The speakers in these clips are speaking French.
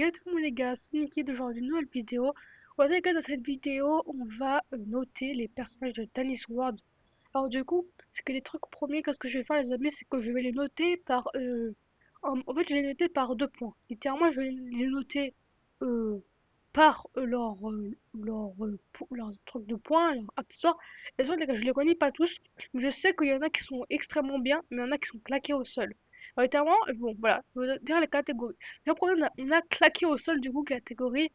Yo tout le monde les gars, c'est Niki d'aujourd'hui, une nouvelle vidéo. Ouais les gars, dans cette vidéo, on va noter les personnages de Tennis World. Alors du coup, c'est que les trucs premiers, qu'est-ce que je vais faire les amis, c'est que je vais les noter par... en fait, je vais les noter par 2 points. Littéralement, je vais les noter euh, par leurs trucs de points, leur app store. Et ça, les gars, je les connais pas tous, mais je sais qu'il y en a qui sont extrêmement bien, mais il y en a qui sont claqués au sol. Alors, littéralement, bon, voilà, je vais dire les catégories. Le premier, on a claqué au sol, du coup, catégorie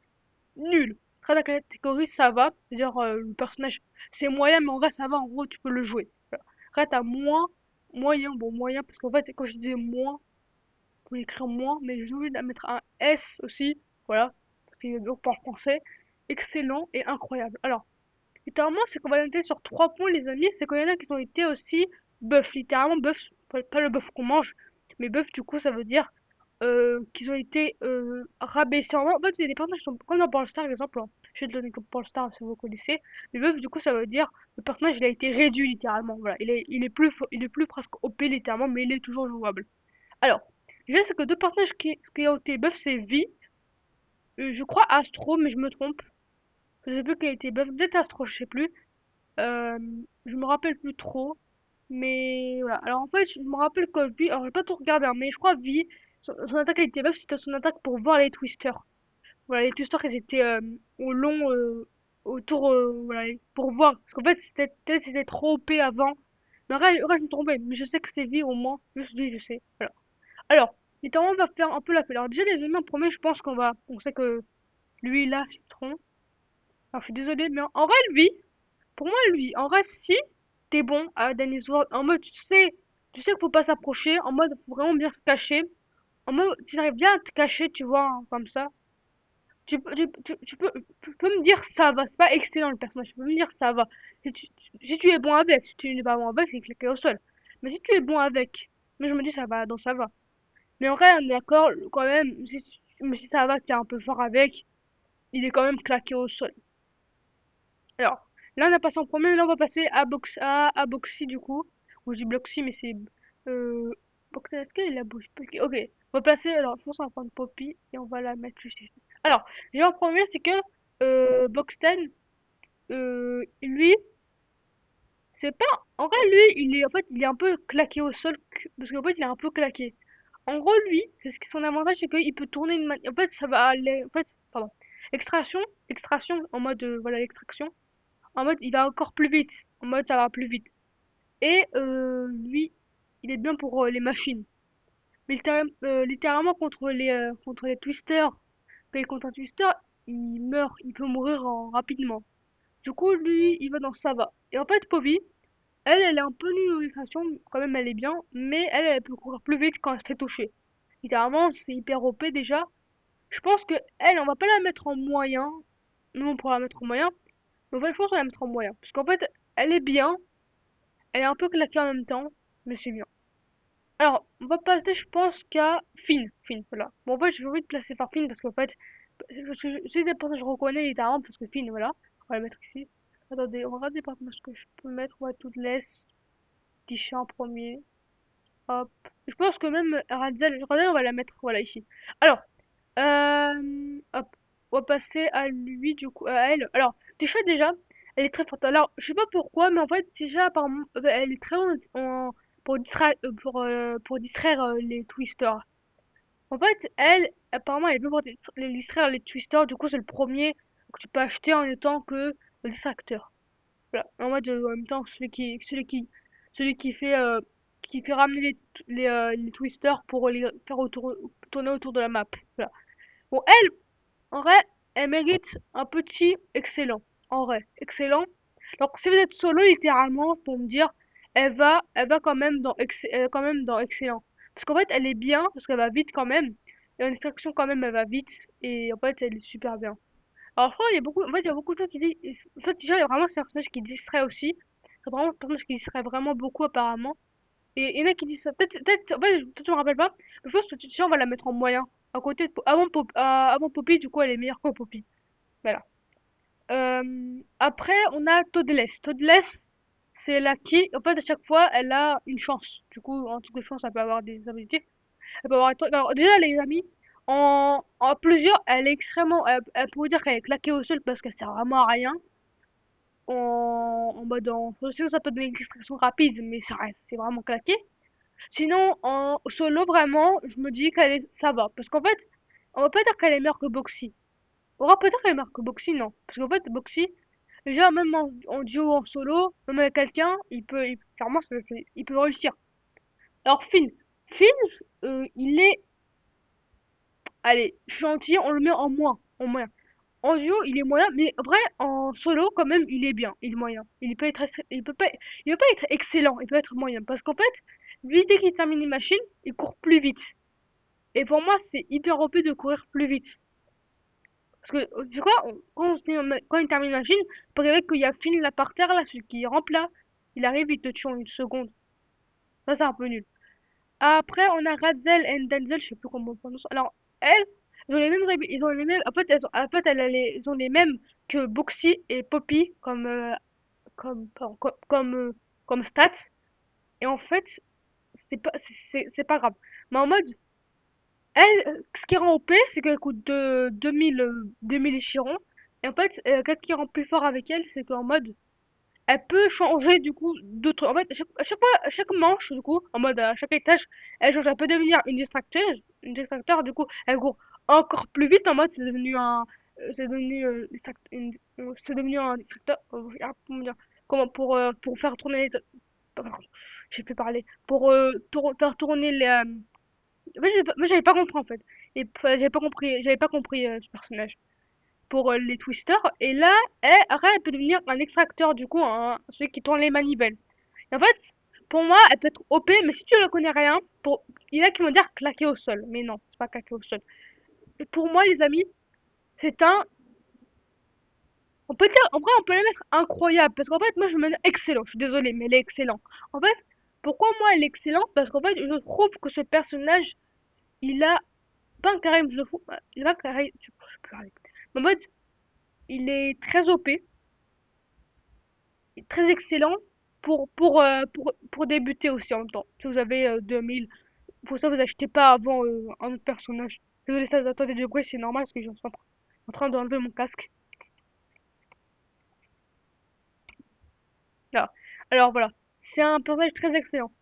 nul. Après, la catégorie ça va, c'est-à-dire le personnage c'est moyen, mais en vrai ça va, en gros tu peux le jouer. Voilà. Après, t'as moins, moyen, bon, moyen, parce qu'en fait, quand je disais moins, faut écrire moins, mais j'ai oublié de mettre un S aussi, voilà, parce qu'il est donc pas en français. Excellent et incroyable. Alors, littéralement, c'est qu'on va noter sur 3 points, les amis, c'est qu'il y en a qui ont été aussi buff, littéralement buff, pas le buff qu'on mange, mais buff, du coup, ça veut dire qu'ils ont été rabaissés. En fait, il y a des personnages qui sont comme dans Brawl Stars, par exemple. Hein. Je vais te donner comme Brawl Stars si vous connaissez. Mais buff, du coup, ça veut dire le personnage il a été réduit littéralement. Voilà, il est plus presque OP littéralement, mais il est toujours jouable. Alors, je sais que 2 personnages qui ont été buff, c'est Vi, je crois Astro, mais je me trompe. Je sais plus qui a été buff, peut-être Astro, je sais plus. Euh, je me rappelle plus trop. Mais voilà. Alors en fait, je me rappelle que Vi, alors j'ai pas tout regardé, hein, mais je crois Vi, son attaque elle était buff, c'était son attaque pour voir les twisters. Voilà, les twisters ils étaient au long, autour, voilà, pour voir. Parce qu'en fait, peut-être c'était trop OP avant. Mais en vrai, je me trompais, mais je sais que c'est Vi au moins. Juste Vi, je sais. Voilà. Alors, littéralement, on va faire un peu la file. Alors déjà, les ennemis en premier, je pense on sait que lui là, c'est trop. Alors je suis désolée, mais en vrai, lui, pour moi, lui, en vrai, si t'es bon à Dennis Ward, en mode, tu sais qu'il faut pas s'approcher, en mode, faut vraiment bien se cacher, en mode, si t'arrives bien à te cacher, tu vois, hein, comme ça, tu peux me dire ça va, c'est pas excellent le personnage, tu peux me dire ça va. Si tu es bon avec, si tu n'es pas bon avec, c'est claqué au sol. Mais si tu es bon avec, mais je me dis ça va, donc ça va. Mais en vrai, on est d'accord, quand même, mais si ça va, t'es un peu fort avec, il est quand même claqué au sol. Alors, là on a passé en premier, là on va passer à Boxy du coup. Ou je dis Bloxy, mais c'est Boxy, est-ce qu'elle est la bouche? Ok, on va placer, alors je pense qu'on va prendre Poppy et on va la mettre juste ici. Alors, déjà en premier, c'est que Boxten, lui, c'est pas. En vrai, lui, il est un peu claqué au sol, parce qu'en fait, il est un peu claqué. En gros, lui, son avantage, c'est qu'il peut tourner une manière. En fait, ça va aller. En fait, pardon. Extraction, extraction, en mode, voilà, l'extraction. En mode, il va encore plus vite. En mode, ça va plus vite. Et lui, il est bien pour les machines. Mais littéralement contre les twisters, quand il est contre un twister, il meurt, il peut mourir rapidement. Du coup, lui, il va dans ça va. Et en fait, Poppy, elle est un peu nulle aux extractions, quand même, elle est bien, mais elle peut courir plus vite quand elle se fait toucher. Littéralement, c'est hyper OP déjà. Je pense que elle, on va pas la mettre en moyen. Nous, on pourra la mettre en moyen. Mais en fait, je pense qu'on va la mettre en moyen. Parce qu'en fait, elle est bien, elle est un peu claquée en même temps, mais c'est bien. Alors, on va passer, je pense, qu'à Finn. Finn, voilà. Bon, en fait, j'ai envie de placer par Finn parce qu'en fait, c'est des personnages que je reconnais littéralement parce que Finn, voilà. On va le mettre ici. Attendez, on regarde les personnages que je peux mettre. On va tout laisse. Petit chat en premier. Hop. Je pense que même Razel, on va la mettre, voilà, ici. Alors, hop. On va passer à lui, du coup, à elle. Alors, Tisha, déjà, elle est très forte. Alors, je sais pas pourquoi, mais en fait, Tisha, apparemment, elle est très bonne pour distraire les twisters. En fait, elle, apparemment, elle est bien pour les distraire les twisters. Du coup, c'est le premier que tu peux acheter en étant que le distracteur. Voilà. En mode, en même temps, celui qui fait ramener les twisters pour les faire tourner autour de la map. Voilà. Bon, elle, en vrai, elle mérite un petit excellent. En vrai, excellent. Donc, si vous êtes solo, littéralement, pour me dire, elle va quand même dans excellent. Parce qu'en fait, elle est bien, parce qu'elle va vite quand même. Et en extraction, quand même, elle va vite. Et en fait, elle est super bien. Alors, je crois, il y a beaucoup de gens qui disent, en fait, déjà, vraiment, c'est un personnage qui distrait aussi. C'est vraiment un personnage qui distrait vraiment beaucoup, apparemment. Et il y en a qui disent ça. En fait, peut-être je me rappelle pas. Mais je pense que déjà, on va la mettre en moyen. À côté avant Poppy, du coup, elle est meilleure que Poppy. Voilà. Après, on a Toadless. Toadless, c'est la qui, en fait, à chaque fois, elle a une chance. Du coup, en toute chance, elle peut avoir des habilités. Elle peut avoir un truc. Alors, déjà, les amis, En plusieurs, elle est extrêmement, elle pourrait dire qu'elle est claquée au sol parce qu'elle sert vraiment à rien. En mode sinon ça peut donner une extraction rapide, mais ça reste, c'est vraiment claqué. Sinon, en solo, vraiment, je me dis ça va. Parce qu'en fait, on va pas dire qu'elle est meilleure que Boxy. On va pas dire qu'elle est meilleure que Boxy, non. Parce qu'en fait, Boxy, déjà, même en duo, en solo, même avec quelqu'un, clairement, il peut réussir. Alors, Finn, il est, allez, gentil, on le met en moins, en moyen. En duo, il est moyen, mais vrai, en solo, quand même, il est bien, il est moyen. Il peut pas être excellent, il peut être moyen. Parce qu'en fait, lui, dès qu'il termine une machine, il court plus vite. Et pour moi, c'est hyper OP de courir plus vite. Parce que, tu vois, quand il termine la Chine, vous savez qu'il y a Finn là par terre, là, celui qui rampe là, il arrive, il te tue en une seconde. Ça, c'est un peu nul. Après, on a Ratzel et Denzel, je sais plus comment on prononce. Alors, elles, ils ont les mêmes, en fait, ils ont les mêmes que Boxy et Poppy pardon, comme stats. Et en fait, c'est pas grave. Mais en mode, elle, ce qui rend OP, c'est qu'elle coûte 2000 chirons. Et en fait, qu'est-ce qui rend plus fort avec elle, c'est qu'en mode, elle peut changer du coup d'autres. En fait, à chaque manche, du coup, en mode à chaque étage, elle change. Elle peut devenir une distracteur. Du coup, elle court encore plus vite. En mode, c'est devenu un distracteur. Comment dire, pour faire tourner les. Pardon, j'ai pu parler. Pour faire tourner les. Moi, j'avais pas compris en fait. Et j'avais pas compris ce personnage pour les twisters. Et là, elle peut devenir un extracteur du coup, celui qui tourne les manivelles. Et en fait, pour moi, elle peut être OP, mais si tu ne connais rien, il y en a qui vont dire claquer au sol. Mais non, c'est pas claquer au sol. Et pour moi, les amis, c'est un. En vrai, on peut la mettre incroyable. Parce qu'en fait, moi, je me mets excellent. Je suis désolée, mais elle est excellente. En fait, pourquoi moi, elle est excellente? Parce qu'en fait, je trouve que ce personnage, il a pas un charisme de fou. Il a un charisme. Je peux plus parler. En mode, il est très OP, très excellent pour débuter aussi en même temps. Si vous avez 2000, pour ça vous achetez pas avant un autre personnage. Désolé, ça attendez du bruit, c'est normal parce que je suis en train d'enlever mon casque. Là. Alors voilà, c'est un personnage très excellent.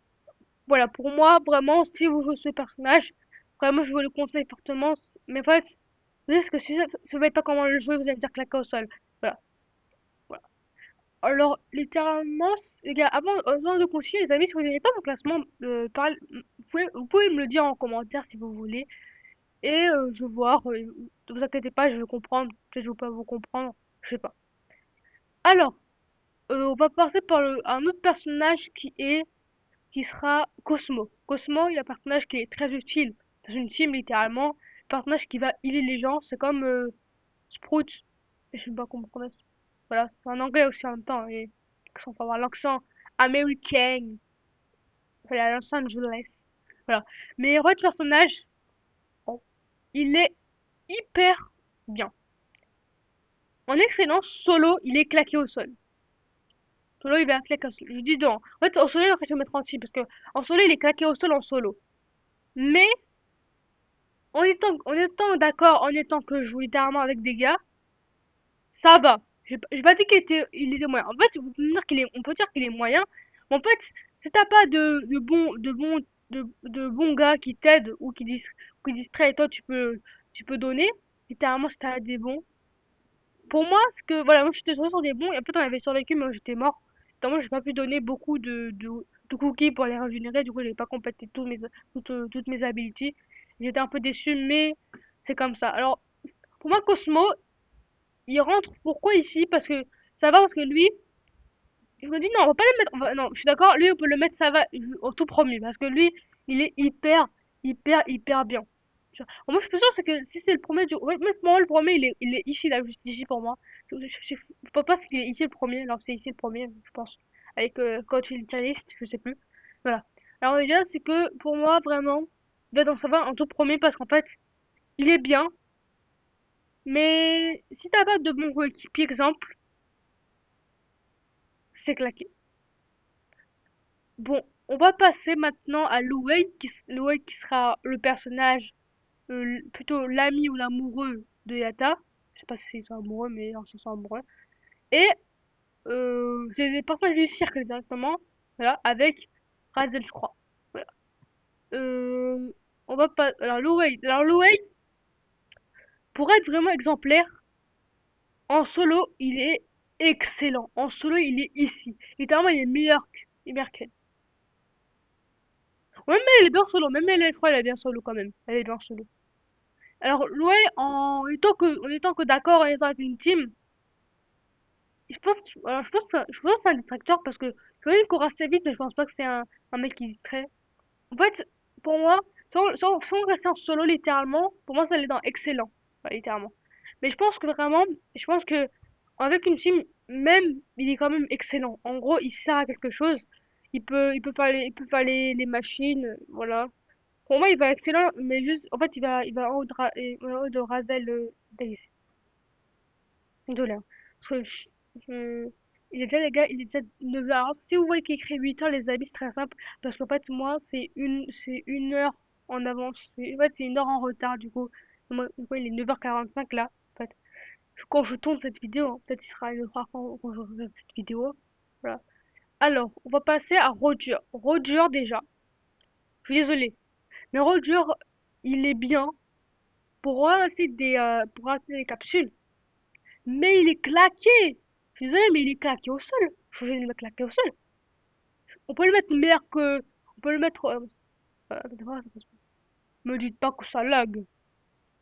Voilà, pour moi, vraiment, si vous jouez ce personnage, vraiment je vous le conseille fortement. Mais en fait, vous savez que si vous ne savez pas comment le jouer, vous allez me dire claquer au sol. Voilà. Voilà. Alors, littéralement, les gars, avant de continuer, les amis, si vous n'avez pas mon classement, vous pouvez me le dire en commentaire si vous voulez. Et je vais voir, ne vous inquiétez pas, je vais comprendre. Peut-être que je vais pas vous comprendre, je sais pas. Alors, on va passer par un autre personnage qui sera Cosmo. Cosmo, il y a un personnage qui est très utile dans une team, littéralement. Un personnage qui va healer les gens, c'est comme Sprout. Je sais pas comment on prononce. Voilà, c'est en anglais aussi en même temps. Et on va avoir l'accent américain. Voilà, Los Angeles. Voilà. Mais en fait, le personnage, bon, il est hyper bien. En excellence, solo, il est claqué au sol. Solo, il va claquer au sol. Je dis non. En fait, en solo, je vais mettre en dessus parce que en solo, il est claqué au sol en solo. Mais en étant d'accord, en étant que je joue littéralement avec des gars, ça va. J'ai pas dit il était moyen. En fait, on peut dire qu'il est moyen. Mais en fait, si t'as pas de bons gars qui t'aident ou qui distraient et toi tu peux donner, littéralement si t'as des bons. Pour moi, voilà, moi j'étais sur des bons et après t'en avais survécu, mais moi j'étais mort. Notamment, j'ai pas pu donner beaucoup de cookies pour les régénérer, du coup j'ai pas complété toutes mes abilities. J'étais un peu déçu, mais c'est comme ça. Alors, pour moi, Cosmo, il rentre pourquoi ici? Parce que ça va, parce que lui, je me dis non, on va pas le mettre. Non, je suis d'accord, lui on peut le mettre, ça va au tout premier, parce que lui, il est hyper bien. Moi je suis sûr, c'est que si c'est le premier ouais, moi, pour moi, le premier, il est ici, là, juste ici pour moi. Je peux pas parce qu'il est ici le premier, alors c'est ici le premier, je pense. Avec coach utilitariste, je sais plus. Voilà. Alors déjà, c'est que pour moi, vraiment, ça va en tout premier parce qu'en fait, il est bien, mais si t'as pas de bon coéquipier, exemple, c'est claqué. Bon, on va passer maintenant à Louis qui sera le personnage. plutôt l'ami ou l'amoureux de Yata. Je sais pas si c'est amoureux, mais non, c'est amoureux. Et c'est des personnages du cirque directement, voilà, avec Razel, je crois. Voilà. Euh, on va pas. Alors Louei, pour être vraiment exemplaire, en solo, il est excellent. En solo, il est ici. Littéralement, il est meilleur qu'elle. Même elle est bien solo. Même elle, je crois, elle est bien solo quand même. Elle est bien solo. Alors, Louei, en étant que d'accord, en étant avec une team, je pense que c'est un distracteur parce que je connais qu'il court assez vite, mais je pense pas que c'est un mec qui distrait. En fait, pour moi, si on restait en solo littéralement, pour moi ça l'est dans excellent, enfin, littéralement. Mais je pense que avec une team, même, il est quand même excellent. En gros, il sert à quelque chose. Il peut faire les machines, voilà. Pour moi, il va excellent, mais juste, en fait, il va en haut en haut de Razel Days. Désolé, hein. Parce que il est déjà, les gars, il est déjà 9h. Alors, si vous voyez qu'il écrit 8h, les amis, c'est très simple. Parce qu'en fait, moi, c'est une heure en avance. En fait, c'est une heure en retard, du coup. Du coup, il est 9h45 là. En fait, quand je tourne cette vidéo, hein, peut-être il sera une heure quand je regarde cette vidéo. Voilà. Alors, on va passer à Roger. Roger, déjà. Je suis désolé. Mais Roger, il est bien pour ramasser des capsules. Mais il est claqué! Je suis désolée, mais il est claqué au sol. Je suis obligée de le claquer au sol. On peut le mettre meilleur que. On peut le mettre. Me dites pas que ça lag.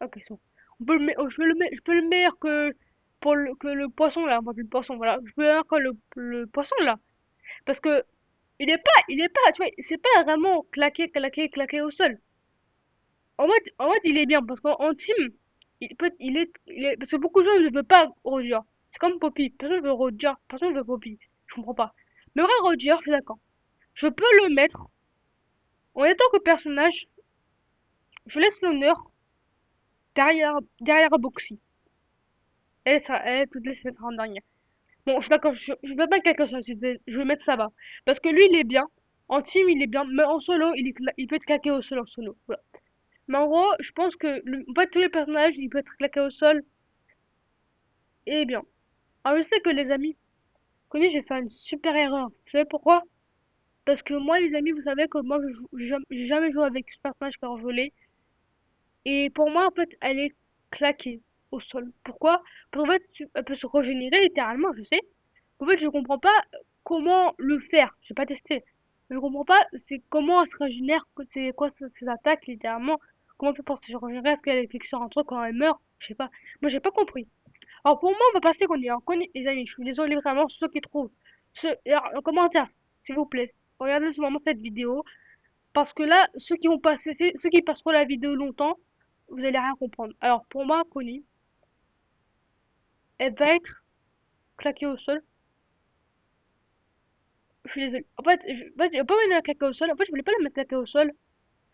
Ok, c'est bon. On peut je peux le meilleur que. Que le poisson là. Enfin, le poisson, voilà. Je peux le meilleur que le poisson là. Parce que. Il est pas, tu vois, c'est pas vraiment claqué au sol. En mode, il est bien. Parce qu'en team, parce que beaucoup de gens ne veulent pas Roger. C'est comme Poppy. Personne ne veut Roger. Personne ne veut Poppy. Je comprends pas. Mais vrai Roger, je suis d'accord. Je peux le mettre en étant que personnage. Je laisse l'honneur derrière Boxy. Elle, toutes les semaines sera en dernière. Bon, je suis d'accord, je vais pas quelque chose, je vais mettre ça va. Parce que lui, il est bien. En team, il est bien. Mais en solo, il peut être claqué au sol en solo. Voilà. Mais en gros, je pense que en fait, tous les personnages, il peut être claqué au sol et bien. Alors, je sais que les amis, connais, j'ai fait une super erreur. Vous savez pourquoi? Parce que moi, les amis, vous savez que moi, j'ai jamais joué avec ce personnage quand je l'ai. Et pour moi, en fait, elle est claquée au sol. Pourquoi? Parce qu'en fait, elle peut se régénérer littéralement, je sais. En fait, je comprends pas comment le faire. J'ai pas testé. Je comprends pas, c'est comment elle se régénère, c'est quoi ses attaques littéralement. Comment elle fait pour se régénérer? Est-ce qu'elle flexion un truc quand elle meurt? Je sais pas. Moi, j'ai pas compris. Alors pour moi, on va passer qu'on est en connaît, les amis. Je suis désolé vraiment ceux qui trouvent. Alors, en commentaire, s'il vous plaît. Regardez ce moment cette vidéo. Parce que là, ceux qui passeront la vidéo longtemps, vous allez rien comprendre. Alors, pour moi, Connie, elle va être claquée au sol. Je suis désolée. En fait, je vais pas mettre la claquer au sol. En fait, je voulais pas la mettre claquer au sol.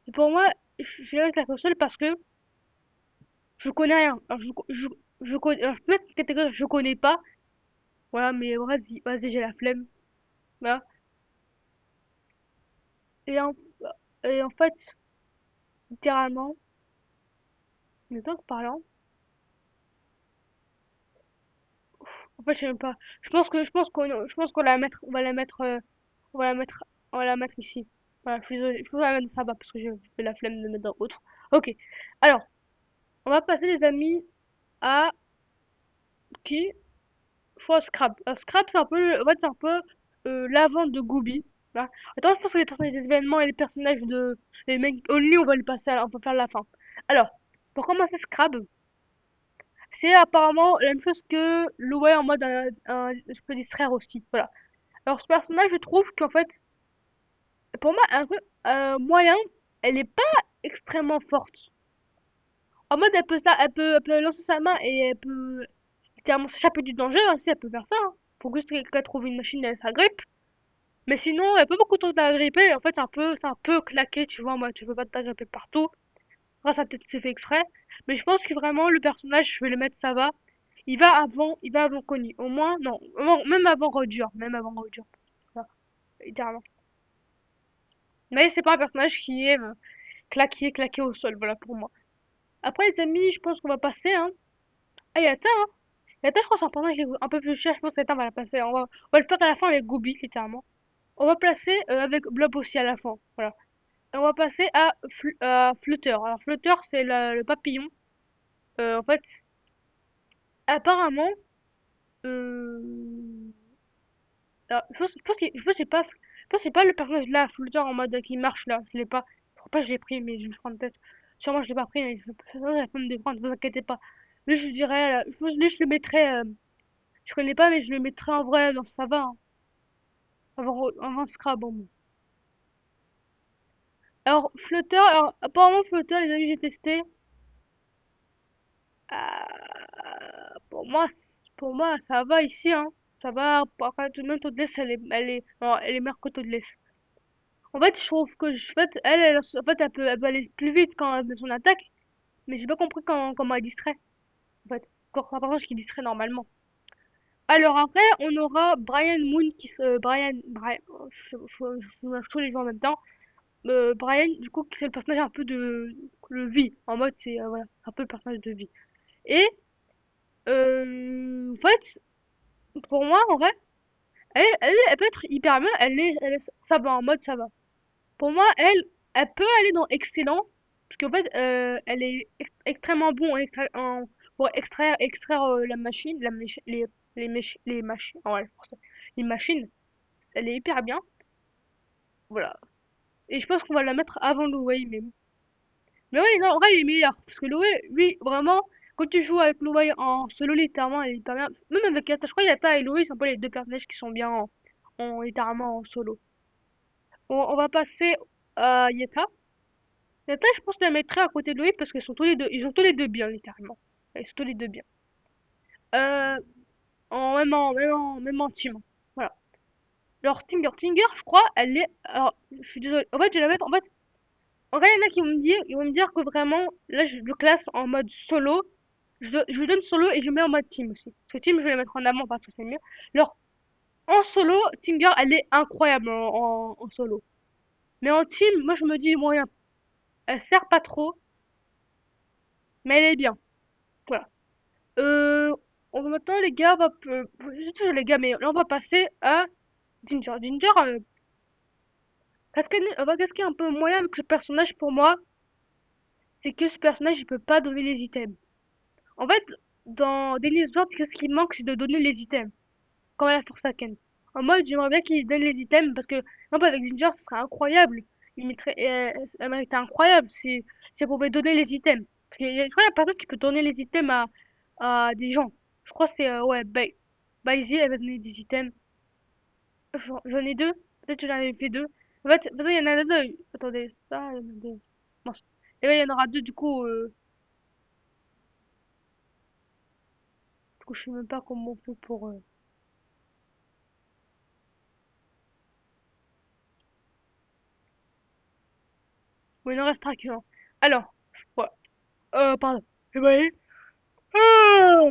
Et pour moi, je vais la mettre claquer au sol parce que je connais rien. Alors, je connais, alors, je peux mettre une catégorie, je connais pas. Voilà, mais vas-y, j'ai la flemme. Voilà. Et en, et en fait, littéralement, le temps que parlant, en fait, je sais même pas. Je pense qu'on va la mettre, on va la mettre, on va la mettre ici. Voilà, je suis désolée. Je peux la mettre ça bas parce que j'ai fait la flemme de mettre dans autre. Ok. Alors, on va passer les amis à qui? Faut Scrap. Scrap, c'est un peu, en fait, c'est un peu l'avant de Gooby. Voilà. Attends, je pense que les personnages des événements et les personnages de les mecs Only, on va le passer, on va faire la fin. Alors, pour commencer Scrap, c'est apparemment la même chose que Loué en mode je peux distraire aussi. Voilà. Alors ce personnage, je trouve qu'en fait, pour moi, un peu moyen, elle est pas extrêmement forte. En mode, elle peut lancer sa main et elle peut littéralement s'échapper du danger, hein, si elle peut faire ça. Hein. Faut juste qu'elle trouve une machine et elle s'agrippe. Mais sinon, elle a pas beaucoup de temps à gripper. En fait, c'est un peu claqué, tu vois. Moi, tu peux pas t'agripper partout. Après, ça peut-être c'est fait exprès. Mais je pense que vraiment, le personnage, je vais le mettre, ça va. Il va avant Connie. Au moins, non, même avant Roger. Même avant Roger. Voilà, littéralement. Mais c'est pas un personnage qui est claqué au sol, voilà, pour moi. Après, les amis, je pense qu'on va passer, hein. Ah, Yata, hein. Yata, je crois que c'est un personnage qui est un peu plus cher. Je pense que Yata, on va la passer. On va le faire à la fin avec Gobi, littéralement. On va placer avec Blob aussi à la fin. Voilà. Et on va passer à Flutter. Alors, Flutter, c'est le papillon. En fait, apparemment, euh, alors, je pense que c'est pas le personnage là, Flutter en mode qui marche là. Je l'ai pas. Je crois pas que je l'ai pris, mais je me prends en tête. Sûrement, je l'ai pas pris, mais ça va pas me déprendre, ne vous inquiétez pas. Lui, je dirais, je pense que lui, je le mettrais. Je connais pas, mais je le mettrais en vrai dans ça va, hein, avant Scrab. Bon. Alors, Flutter, alors, apparemment, Flutter, les amis, j'ai testé. Pour moi, ça va ici, hein. Ça va. Après, tout de même, Toadless, non, elle est meilleure que Toadless. En fait, je trouve que, en fait, elle peut aller plus vite quand elle met son attaque, mais j'ai pas compris comment elle distrait. En fait, encore un personnage qui distrait normalement. Alors après, on aura Brian Moon Brian, oh, je mélange tous les gens en même temps. Brian, du coup, c'est le personnage un peu de vie. En mode, c'est voilà, un peu le personnage de vie. Et en fait, pour moi, en vrai, elle peut être hyper bien. Ça va en mode, ça va. Pour moi, elle peut aller dans excellent, parce qu'en fait, elle est extrêmement bon pour extraire la machine, les machines, ouais, pour ça. Les machines, elle est hyper bien, voilà. Et je pense qu'on va la mettre avant Louis, mais oui, non, en vrai, il est meilleur. Parce que Loé, lui, vraiment, quand tu joues avec Loé en solo, littéralement, il est pas bien. Même avec Yata, je crois que Yata et Loé, c'est un peu les deux personnages qui sont bien littéralement en solo. On va passer à Yata. Yata, je pense que je la mettrais à côté de Loé parce qu'ils sont tous les deux, ils sont tous les deux bien, littéralement. Ils sont tous les deux bien. Euh, même en team. Voilà. Alors, Tinger, je crois, elle est, alors, je suis désolée. En fait, je vais la mettre, en vrai, il y en a qui vont me dire, ils vont me dire que vraiment, là, je le classe en mode solo. Je lui donne solo et je mets en mode team aussi. Parce que team, je vais le mettre en avant parce que c'est mieux. Alors, en solo, Tinger, elle est incroyable en solo. Mais en team, moi, je me dis moyen. Elle sert pas trop, mais elle est bien. Voilà. Euh, on va maintenant, les gars, je toujours les gars, mais là, on va passer à Ginger. Ginger, qu'est-ce qui est un peu moyen avec ce personnage pour moi, c'est que ce personnage, il peut pas donner les items. En fait, dans Daily Sword, qu'est-ce qui manque, c'est de donner les items. Comme la Force Ken. En mode, j'aimerais bien qu'il donne les items parce que, non, pas avec Ginger, ce serait incroyable. Elle mériterait incroyable si elle pouvait donner les items. Parce qu'il y a, je crois qu'il y a personne qui peut donner les items à des gens. Je crois que c'est, ouais, Baizy, elle va donner des items. J'en ai deux. Peut-être que j'en avais fait deux. En fait, parce qu'il y en a deux. Attendez, ça, il y en a deux. Mince. Et là, il y en aura deux, du coup, je sais même pas comment on fait pour. Bon, il en restera qu'un. Alors, voilà. Pardon. Eh ben, ah,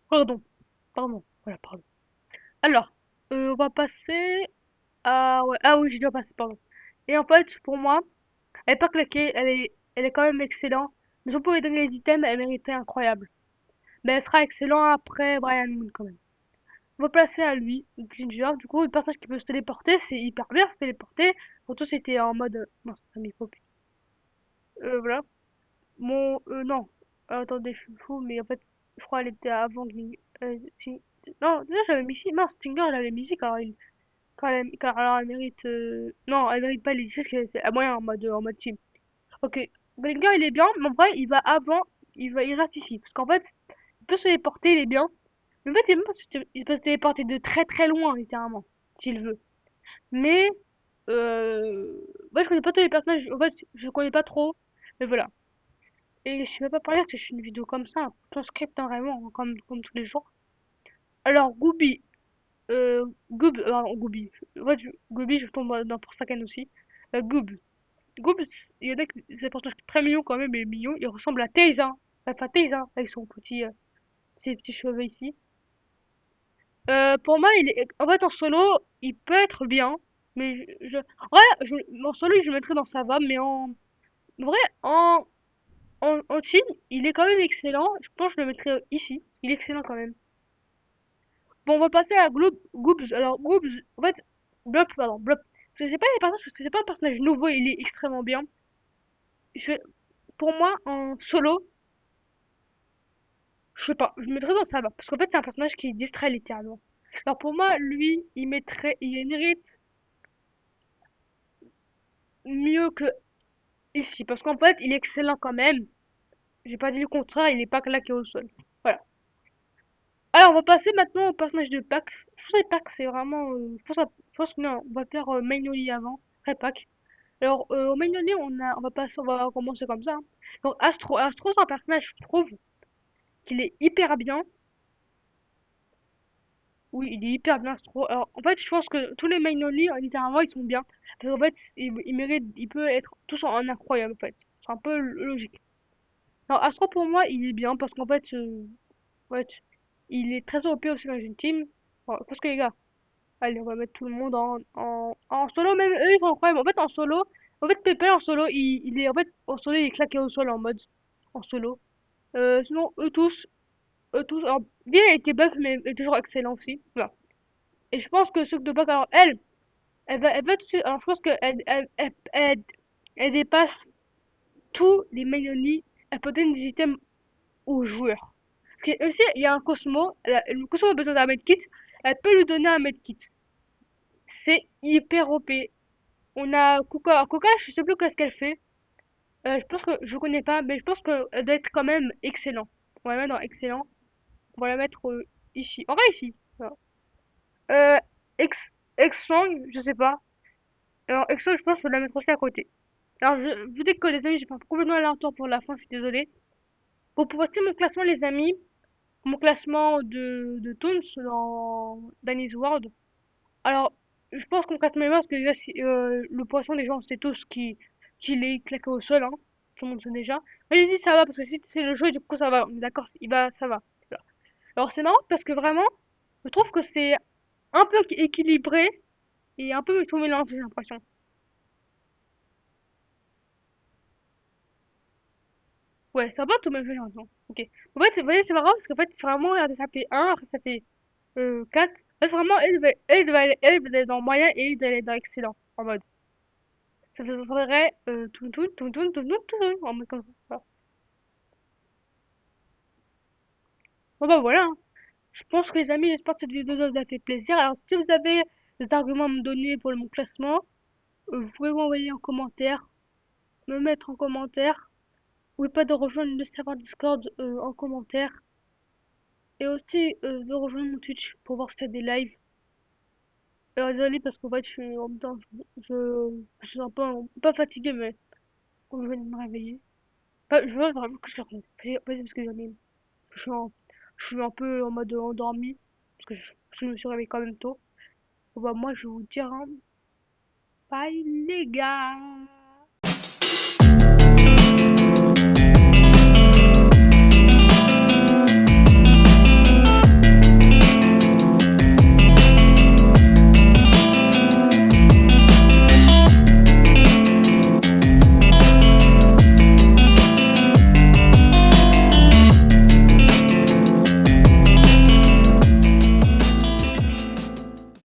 pardon. Pardon. Voilà, pardon. Alors, on va passer à... Ouais. Ah oui, j'ai déjà passé, pardon. Et en fait, pour moi, elle est pas claquée, elle est quand même excellente. Mais si on pouvait donner les items, elle méritait incroyable. Mais elle sera excellente après Brian Moon quand même. On va passer à lui, Ginger. Du coup, le personnage qui peut se téléporter, c'est hyper bien se téléporter. Surtout c'était en mode... Non, c'est pas micro. Voilà. Non. Attendez, je suis fou, mais en fait, je crois qu'elle était avant Non, déjà j'avais mis ici. Mince, Stinger, elle avait mis ici car alors elle mérite. Non, elle mérite pas les 10 parce que c'est à moyen en mode team. Ok. Stinger, il est bien, mais en vrai, il va avant. Il reste ici. Parce qu'en fait, il peut se téléporter, il est bien. Mais en fait, il peut se téléporter de très très loin, littéralement. S'il veut. Mais. Moi, je connais pas tous les personnages. En fait, je connais pas trop. Mais voilà. Et je vais pas parler parce que je suis une vidéo comme ça, un script hein, vraiment, comme tous les jours. Alors, Gooby, Gooby, ouais, Gooby, je tombe dans pour Sakan aussi. Goob, il y en a qui, c'est un personnage très mignon quand même, mais mignon, il ressemble à Taze, hein. Enfin, Taze, hein, avec ses petits cheveux ici. Pour moi, en fait, en solo, il peut être bien, mais en solo, je le mettrais dans sa va, mais en vrai, en team, il est quand même excellent. Je pense que je le mettrais ici. Il est excellent quand même. Bon, on va passer à Goobs. Alors, Goobs, en fait, Blop, pardon, Blop. Parce que c'est pas les personnages, parce que c'est pas un personnage nouveau, il est extrêmement bien. Je, pour moi, en solo, je sais pas, je le mettrais dans ça va. Parce qu'en fait, c'est un personnage qui distrait littéralement. Alors pour moi, lui, il mérite mieux que ici. Parce qu'en fait, il est excellent quand même. J'ai pas dit le contraire, il est pas claqué au sol. Voilà. Alors, on va passer maintenant au personnage de Pac. Je pense que Pac, c'est vraiment. Je pense que non, on va faire Magnoli avant, après Pac. Alors, au Magnoli, on va commencer comme ça, hein. Donc, Astro, c'est un personnage, je trouve, qu'il est hyper bien. Oui, il est hyper bien, Astro. Alors, en fait, je pense que tous les Magnoli, littéralement, ils sont bien. Parce qu'en fait, il mérite, il peut être tous en incroyable, en fait. C'est un peu logique. Alors, Astro, pour moi, il est bien parce qu'en fait, ouais, il est très OP aussi dans une team. Bon, parce que les gars, allez, on va mettre tout le monde en solo, même eux, ils sont incroyables. En fait, Pépé en solo, il est, en fait, en solo, il est claqué au sol en mode, en solo. Sinon, eux tous, alors, bien, elle était buff, mais elle est toujours excellent aussi. Voilà. Et je pense que ce que de bug, alors, elle va tout de suite, alors je pense elle dépasse tous les Mayoni, elle peut donner des items aux joueurs. Parce que aussi, il y a un Cosmo, le Cosmo a besoin d'un medkit, elle peut lui donner un medkit. C'est hyper OP. On a Coca. Coca, je sais plus qu'est-ce qu'elle fait. Je pense que je connais pas, mais je pense qu'elle doit être quand même excellent. On va la mettre dans excellent. On va la mettre ici. En vrai, ici. Voilà. Euh, Ex, Exang, je sais pas. Alors, Exang, je pense que je vais la mettre aussi à côté. Alors, je dis que les amis, j'ai pas complètement aléatoire pour la fin, je suis désolée. Pour rester mon classement, les amis, mon classement de Toons dans Danny's World. Alors, je pense qu'on casse mes mains parce que déjà, le poisson, des gens, c'est tous qu'il est claqué au sol, hein. Tout le monde sait déjà. Mais j'ai dit ça va parce que si c'est le jeu, du coup, ça va. On est d'accord, ça va. Voilà. Alors, c'est marrant parce que vraiment, je trouve que c'est un peu équilibré et un peu tout mélangé, j'ai l'impression. Ouais, ça va tout mélangé, j'ai l'impression. Ok. En fait, vous voyez, c'est marrant parce qu'en fait, c'est vraiment, regardez, ça fait un après ça fait 4. En fait, vraiment, elle devait aller dans moyen et elle devait aller dans excellent. En mode. Ça serait tout, tout, tout, tout, tout, tout, tout, en mode comme ça. Voilà. Bon bah voilà, hein. Je pense que les amis, j'espère que cette vidéo vous a fait plaisir. Alors si vous avez des arguments à me donner pour mon classement, vous pouvez m'envoyer en commentaire, me mettre en commentaire. N'oubliez pas de rejoindre le serveur Discord en commentaire. Et aussi de rejoindre mon Twitch pour voir si y a des lives. Désolé parce qu'en fait je suis en même temps, je suis un peu, pas fatigué mais je viens de me réveiller. Pas, je veux vraiment que je le regarde. Vas-y parce que je suis, je suis un peu en mode endormi. Parce que je me suis réveillé quand même tôt. Bon, bah, moi, je vais vous dire, hein, bye les gars!